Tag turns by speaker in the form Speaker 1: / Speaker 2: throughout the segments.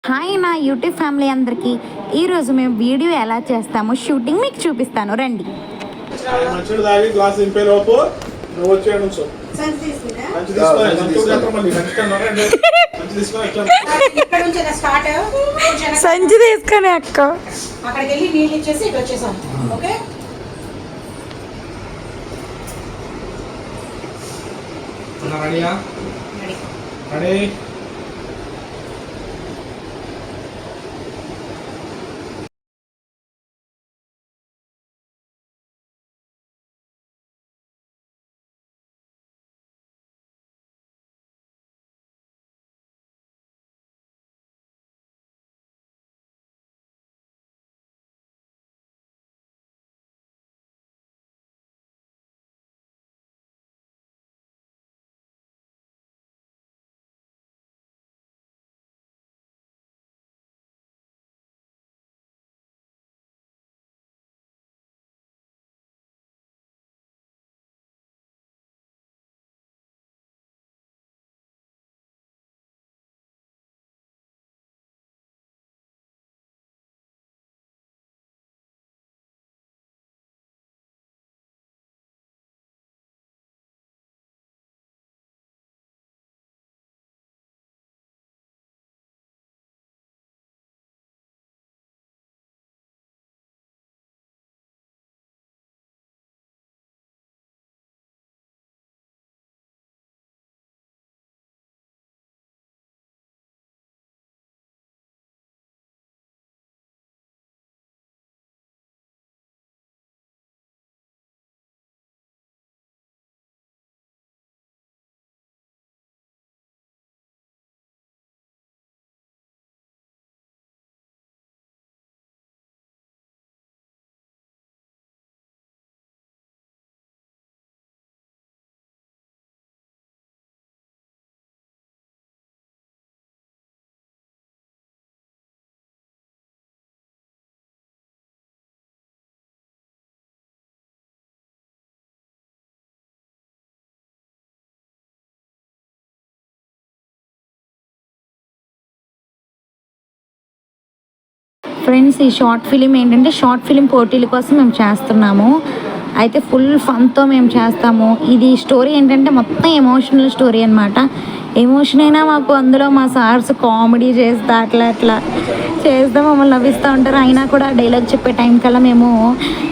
Speaker 1: Hi నా YouTube family అందరికీ ఈరోజు మేము వీడియో ఎలా చేస్తామో షూటింగ్ మీకు చూపిస్తాను రండి. సంచి తీసుకొని అక్క
Speaker 2: అక్కడికి వెళ్ళి నీళ్ళు ఇచ్చేసి ఇటు వచ్చేసాం. Okay
Speaker 3: ready.
Speaker 1: ఫ్రెండ్స్, ఈ షార్ట్ ఫిలిం ఏంటంటే షార్ట్ ఫిలిం పోటీల కోసం మేము చేస్తున్నాము. అయితే ఫుల్ ఫన్తో మేము చేస్తాము. ఇది స్టోరీ ఏంటంటే మొత్తం ఎమోషనల్ స్టోరీ అనమాట. ఎమోషన్ అయినా మాకు అందులో మా సార్స్ కామెడీ చేస్తా అట్లా చేస్తే మమ్మల్ని నవ్విస్తూ ఉంటారు. అయినా కూడా డైలాగ్ చెప్పే టైం కల్లా మేము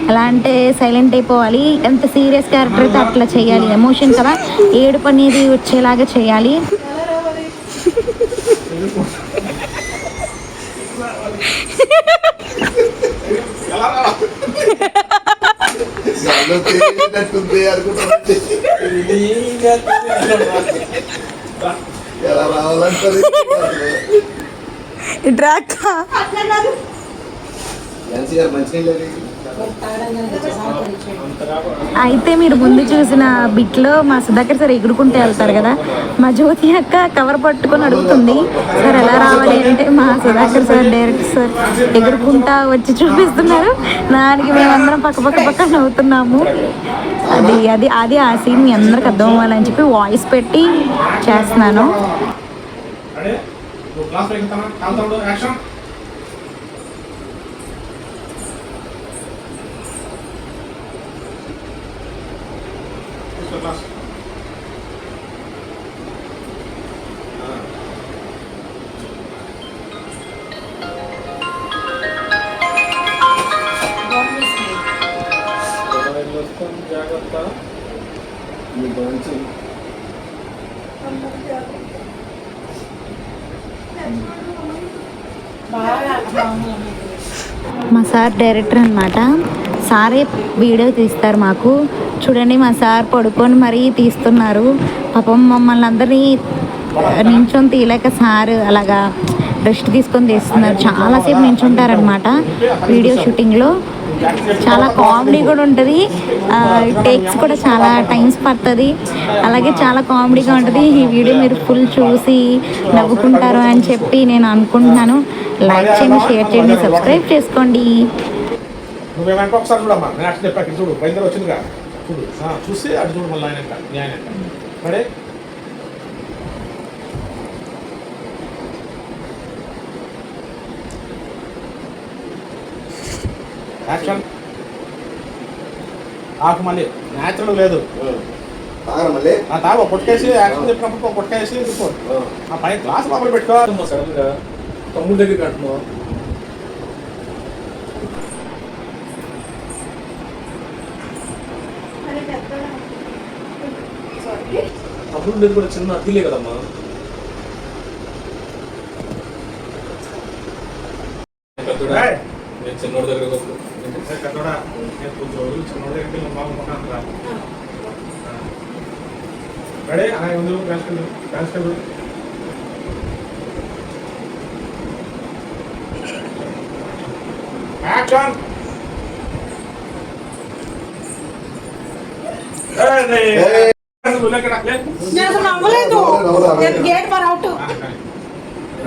Speaker 1: ఎలా అంటే సైలెంట్ అయిపోవాలి. ఎంత సీరియస్ క్యారెక్టర్ అయితే అట్లా చేయాలి. ఎమోషన్ కదా, ఏడుపు అనేది వచ్చేలాగా చేయాలి. అయితే మీరు ముందు చూసిన బిట్లో మా సుధాకర్ సార్ ఎగురుకుంటూ వెళ్తారు కదా, మా జ్యోతి అక్క కవర్ పట్టుకొని అడుగుతుంది సార్ ఎలా రావాలి అంటే మా సుధాకర్ సార్ డైరెక్టర్ సార్ ఎగురుకుంటా వచ్చి చూపిస్తున్నారు. దానికి మేమందరం పక్క నవ్వుతున్నాము. అది ఆ సీన్ మీ అందరికి అర్థం అవ్వాలని చెప్పి వాయిస్ పెట్టి చేస్తున్నాను.
Speaker 3: జాగ్రత్త.
Speaker 1: మా సార్ డైరెక్టర్ అనమాట. సారే వీడియో తీస్తారు మాకు. చూడండి మా సార్ పడుకొని మరీ తీస్తున్నారు. పాపం మమ్మల్ని అందరినీ నించొని తీయలేక సార్ అలాగా రెస్ట్ తీసుకొని తీస్తున్నారు. చాలాసేపు నించుంటారనమాట వీడియో షూటింగ్లో. చాలా కామెడీ కూడా ఉంటుంది. టేక్స్ కూడా చాలా టైమ్స్ పడుతుంది. అలాగే చాలా కామెడీగా ఉంటుంది. ఈ వీడియో మీరు ఫుల్ చూసి నవ్వుకుంటారు అని చెప్పి నేను అనుకుంటున్నాను. లైక్ చేయండి, షేర్ చేయండి, సబ్స్క్రైబ్ చేసుకోండి.
Speaker 3: ఒకసారి చూడమ్మా, నేను అట్లా చెప్పాను. చూడు బయలుదేరి వచ్చిందిగా, చూడు చూసి అటు చూడు మళ్ళీ ఆయన సరే. యాక్షన్ ఆకు మళ్ళీ న్యాచురల్ లేదు
Speaker 4: తాగరా మళ్ళీ
Speaker 3: తాగు కొట్టేసి యాక్షన్ చెప్పినప్పుడు కొట్టేసి తీసుకో ఆ పైన గ్లాస్ లోపల పెట్టుకో
Speaker 5: సడన్గా తమ్ముడి దగ్గరికి అంటున్నావు. తమ్ముడి దగ్గర కూడా చిన్న అద్దిలే కదమ్మా. నేను చిన్నోడి దగ్గర
Speaker 3: పెద్దోడా నేను కొంచెం రోజులు చిన్నోడి దగ్గరికి వెళ్ళి బాగుంటున్నాను రా రెడీ ఆయన ముందు కానిస్టేబుల్ యాక్షన్
Speaker 2: నేను అసలు నవ్వలేదు. నేను గేట్ ఫర్ అవుట్.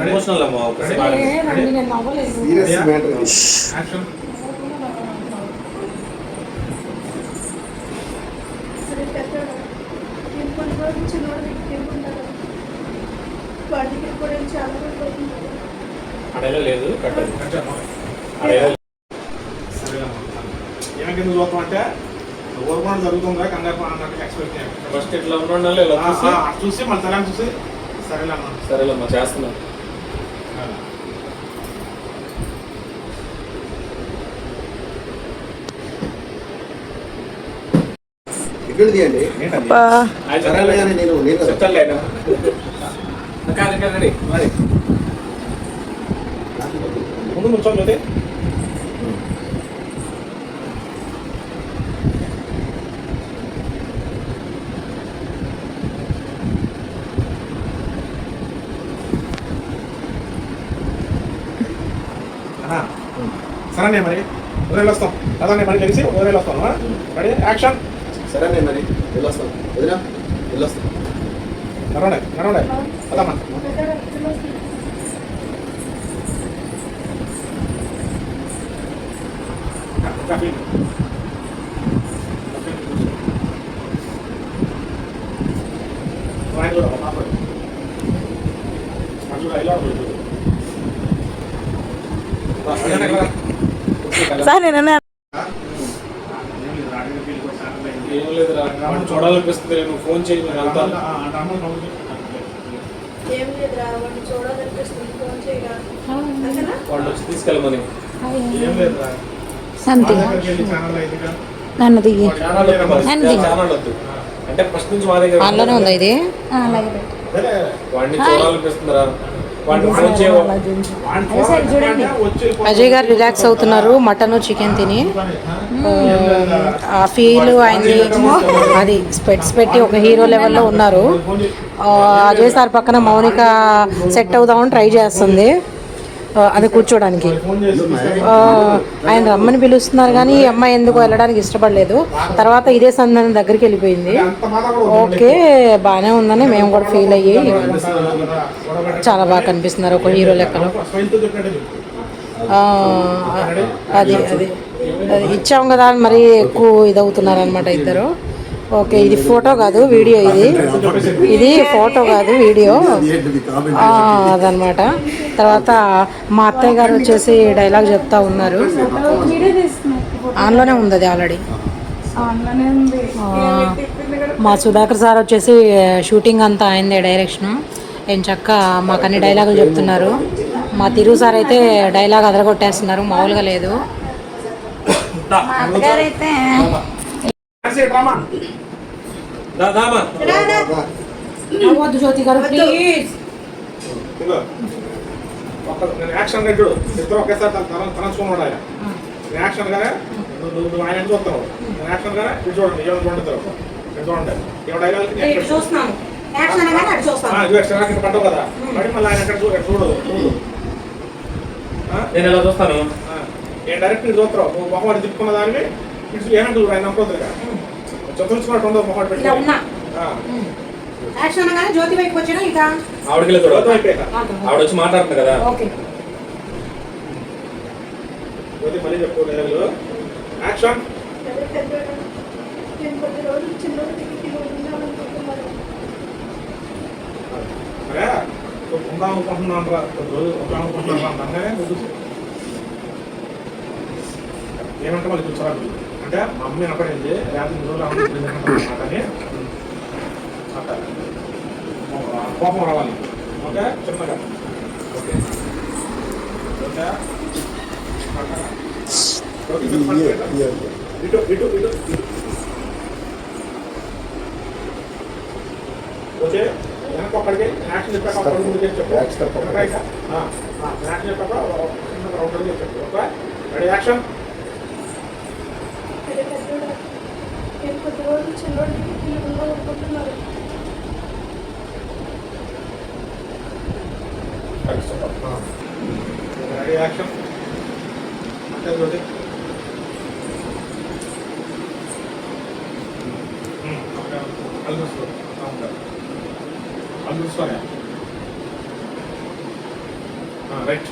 Speaker 5: ఎమోషనల్ అమ్మా ఒకసారి.
Speaker 2: నేను నవ్వలేదు.
Speaker 4: సీరియస్ మ్యాటర్
Speaker 3: యాక్షన్
Speaker 5: అడేలా లేదు కట్టదు.
Speaker 3: ఏమైనా ఎందుకు చూస్తాం అంటే ఓవర్మాన్ జరుగుతుందా కంగారు అన్నట్టు ఎక్స్పెక్ట్ చేయాలి
Speaker 5: ఫస్ట్ ఇట్లా ఉండాలి ఇలా చూసి
Speaker 3: చూసి మన తలని చూసి సరేలే అన్న
Speaker 5: సరేలేమ్మా చేస్తున్నా.
Speaker 4: ఇక్కడ తీయండి సరేలే అని నేను
Speaker 5: చెప్తానులే ఆయన. రెడీ మరి
Speaker 3: ముందు నుంచోండి జ్యోతి సరే మరి ఊరేళ్ళు వస్తాం అదే మరి కలిసి ఊరేళ్ళు వస్తాను రెడీ యాక్షన్
Speaker 4: సరేనే మరి వెళ్ళొస్తాను వదినా వెళ్ళొస్తాను
Speaker 3: నడవండి అదమ్మా కాఫీ
Speaker 1: సార్ నేను
Speaker 5: ఏం లేదురా చూడాలనిపిస్తుంది. నువ్వు ఫోన్ చేయి నేను వెళ్తా. వాళ్ళు వచ్చి తీసుకెళ్ళమని.
Speaker 1: సంతి నన్ను దిగి
Speaker 5: ఛానల్ వద్దు అంటే ఫస్ట్ నుంచి మా దగ్గర
Speaker 1: అందులోనే ఉందా ఇది
Speaker 5: వాడిని చూడాలనిపిస్తుందిరా. వాడిని ఫోన్ చేయాలి.
Speaker 6: అజయ్ గారు రిలాక్స్ అవుతున్నారు మటన్ చికెన్ తిని. ఆ ఫీల్ ఆయన్ని అది స్పెట్స్ పెట్టి ఒక హీరో లెవెల్లో ఉన్నారు. అజయ్ సార్ పక్కన మౌనిక సెట్ అవుదామని ట్రై చేస్తుంది అది కూర్చోడానికి. ఆయన రమ్మని పిలుస్తున్నారు కానీ ఈ అమ్మాయి ఎందుకు వెళ్ళడానికి ఇష్టపడలేదు. తర్వాత ఇదే సందర్భం దగ్గరికి వెళ్ళిపోయింది. ఓకే బాగానే ఉందని మేము కూడా ఫీల్ అయ్యి చాలా బాగా కనిపిస్తున్నారు ఒక హీరో లెక్కలో. అది అది అది ఇచ్చాం కదా అని మరీ ఎక్కువ ఇదవుతున్నారు అనమాట ఇద్దరు. ఓకే ఇది ఫోటో కాదు వీడియో, ఇది ఫోటో కాదు వీడియో అదనమాట. తర్వాత మా అత్తయ్య గారు వచ్చేసి డైలాగ్ చెప్తా ఉన్నారు. ఆన్లోనే ఉంది అది ఆల్రెడీ. మా సుధాకర్ సార్ వచ్చేసి షూటింగ్ అంతా అయిందే డైరెక్షన్. ఏం చక్క మాకు అన్ని డైలాగులు చెప్తున్నారు. మా తిరు సార్ అయితే డైలాగ్ అదరగొట్టేస్తున్నారు, మామూలుగా లేదు. జ్యోతి గారు ప్లీజ్
Speaker 3: యాక్షన్ రెడ్డి ఇద్దరు ఒకేసారి తనంచుకున్నాడు ఆయన యాక్షన్ గానే నువ్వు ఆయన చూస్తావు యాక్షన్ గానే ఇటు చూడండి ఏమైనా చూడండి చూడండి ఏమైనా డైలాగ్ పడ్డావు కదా మరి మళ్ళీ ఆయన ఎక్కడ చూడు
Speaker 5: నేను ఎలా చూస్తాను.
Speaker 3: నేను డైరెక్ట్ ఇటు చూస్తావు నువ్వు మొహం తిప్పుకున్న దాన్ని ఇటు ఏమంటే చూడు ఆయన నమ్మకొద్దుగా చదువుకున్నట్టు ఉండవు మొహం పెట్టి
Speaker 2: జ్యోతి వైపు వచ్చినా ఇక
Speaker 5: ఆవిడకి ఆవిడ వచ్చి మాట్లాడుతుంది కదా.
Speaker 3: జ్యోతి మళ్ళీ చెప్పు డైలాగులు యాక్షన్ ఉందాం అనుకుంటున్నాను రా రోజు ఉందాం అనుకుంటున్నాను రా ఏమంటే వాళ్ళు కూర్చోవాలి అంటే మా అమ్మ వినపడింది లేకపోతే 3 రోజులు అన్నమాట అని అట్లా కోపం రావాలి. ఓకే చిన్నగా ఓకే ఓకే ఇటు ఇటు ఇటు ఓకే వెనక ఒక్కడికి యాక్షన్ చెప్పాక ఒక్కడికి ముందుకు చెప్పు యాక్షన్ చెప్పాక ఒకటికి చెప్పు okay ready action ready action అంటే చూడండి అందుకోసమే రైట్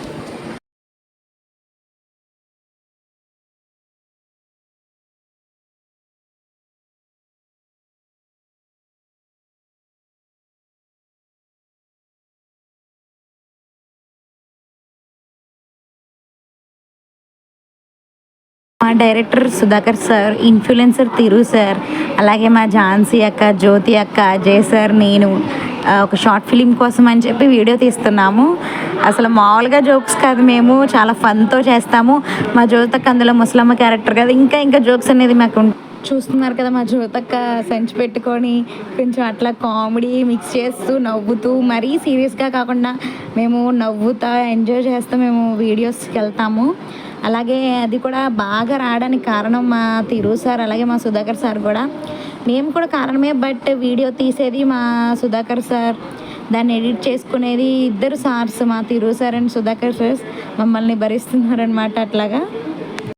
Speaker 1: మా డైరెక్టర్ సుధాకర్ సార్, ఇన్ఫ్లుయెన్సర్ తిరు సార్, అలాగే మా ఝాన్సీ అక్క, జ్యోతి అక్క, అజయ్ సార్, నేను ఒక షార్ట్ ఫిలిం కోసం అని చెప్పి వీడియో తీస్తున్నాము. అసలు మామూలుగా జోక్స్ కాదు, మేము చాలా ఫన్తో చేస్తాము. మా జ్యోతక్క అందులో ముసలమ్మ క్యారెక్టర్ కదా, ఇంకా జోక్స్ అనేది మాకు చూస్తున్నారు కదా. మా జ్యోతక్క సంచి పెట్టుకొని కొంచెం అట్లా కామెడీ మిక్స్ చేస్తూ నవ్వుతూ, మరీ సీరియస్గా కాకుండా మేము నవ్వుతా ఎంజాయ్ చేస్తూ మేము వీడియోస్కి వెళ్తాము. అలాగే అది కూడా బాగా రావడానికి కారణం మా తిరు సార్, అలాగే మా సుధాకర్ సార్ కూడా. మేము కూడా కారణమే, బట్ వీడియో తీసేది మా సుధాకర్ సార్, దాన్ని ఎడిట్ చేసుకునేది ఇద్దరు సార్స్, మా తిరు సార్ అండ్ సుధాకర్ సార్ మమ్మల్ని భరిస్తున్నారనమాట. అట్లాగా